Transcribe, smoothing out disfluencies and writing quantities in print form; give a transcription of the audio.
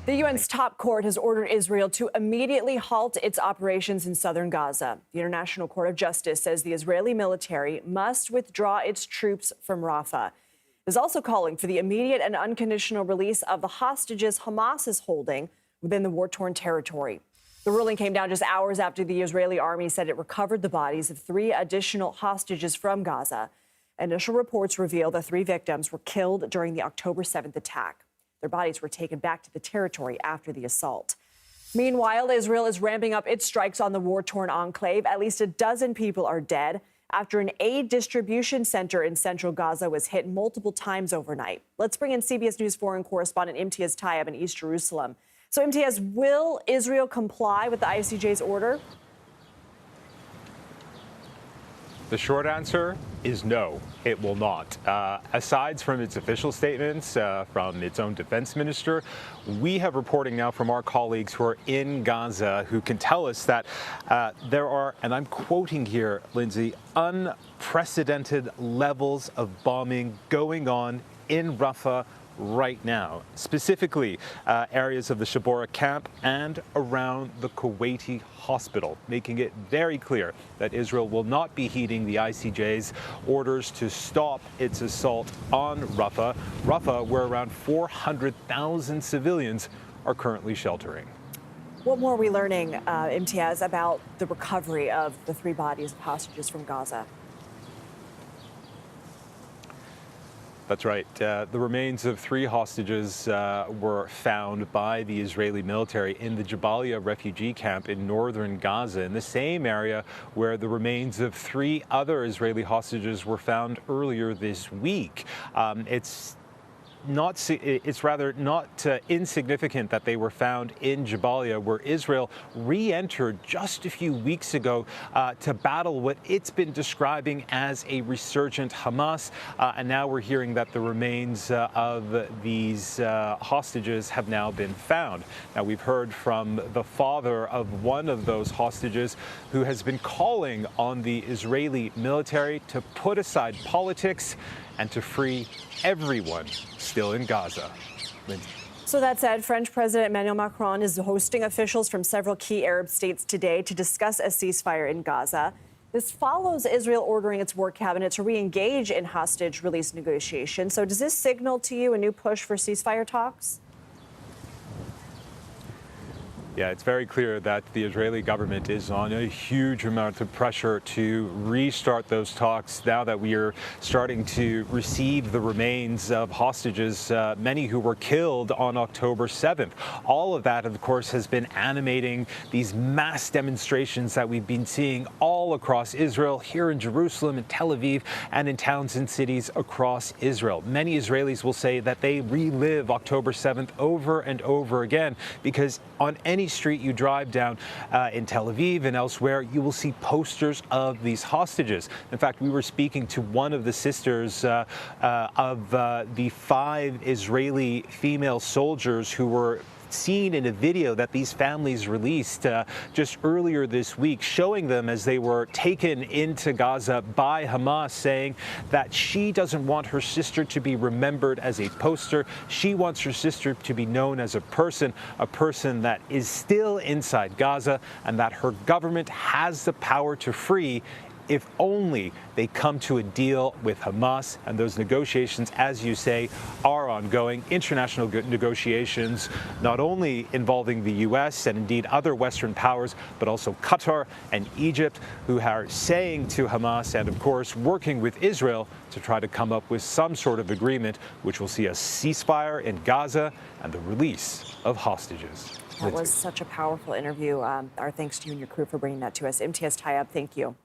The UN's top court has ordered Israel to immediately halt its operations in southern Gaza. The International Court of Justice says the Israeli military must withdraw its troops from Rafah. It is also calling for the immediate and unconditional release of the hostages Hamas is holding within the war-torn territory. The ruling came down just hours after the Israeli army said it recovered the bodies of 3 additional hostages from Gaza. Initial reports reveal the 3 victims were killed during the October 7th attack. Their bodies were taken back to the territory after the assault. Meanwhile, Israel is ramping up its strikes on the war-torn enclave. At least a dozen people are dead after an aid distribution center in central Gaza was hit multiple times overnight. Let's bring in CBS News foreign correspondent Imtiaz Tyab in East Jerusalem. So, Imtiaz, will Israel comply with the ICJ's order? The short answer is no, it will not. Aside from its official statements from its own defense minister, we have reporting now from our colleagues who are in Gaza who can tell us that there are, and I'm quoting here, Lindsay, unprecedented levels of bombing going on in Rafah right now, specifically areas of the Shabora camp and around the Kuwaiti hospital, making it very clear that Israel will not be heeding the ICJ's orders to stop its assault on Rafah, where around 400,000 civilians are currently sheltering. What more are we learning, Imtiaz, about the recovery of the 3 bodies of hostages from Gaza? That's right. The remains of 3 hostages were found by the Israeli military in the Jabalia refugee camp in northern Gaza, in the same area where the remains of 3 other Israeli hostages were found earlier this week. It's rather not insignificant that they were found in Jabalia, where Israel re-entered just a few weeks ago to battle what it's been describing as a resurgent Hamas. And now we're hearing that the remains of these hostages have now been found. Now, we've heard from the father of one of those hostages who has been calling on the Israeli military to put aside politics and to free everyone still in Gaza. Lindsay. So that said, French President Emmanuel Macron is hosting officials from several key Arab states today to discuss a ceasefire in Gaza. This follows Israel ordering its war cabinet to re-engage in hostage release negotiations. So does this signal to you a new push for ceasefire talks? Yeah, it's very clear that the Israeli government is on a huge amount of pressure to restart those talks now that we are starting to receive the remains of hostages, many who were killed on October 7th. All of that, of course, has been animating these mass demonstrations that we've been seeing all across Israel, here in Jerusalem, in Tel Aviv, and in towns and cities across Israel. Many Israelis will say that they relive October 7th over and over again because on any street you drive down in Tel Aviv and elsewhere, you will see posters of these hostages. In fact, we were speaking to one of the sisters of the 5 Israeli female soldiers who were seen in a video that these families released just earlier this week, showing them as they were taken into Gaza by Hamas, saying that she doesn't want her sister to be remembered as a poster. She wants her sister to be known as a person that is still inside Gaza, and that her government has the power to free if only they come to a deal with Hamas. And those negotiations, as you say, are ongoing. International negotiations, not only involving the U.S. and indeed other Western powers, but also Qatar and Egypt, who are saying to Hamas and, of course, working with Israel to try to come up with some sort of agreement which will see a ceasefire in Gaza and the release of hostages. That was such a powerful interview. Our thanks to you and your crew for bringing that to us. Imtiaz Tyab, thank you.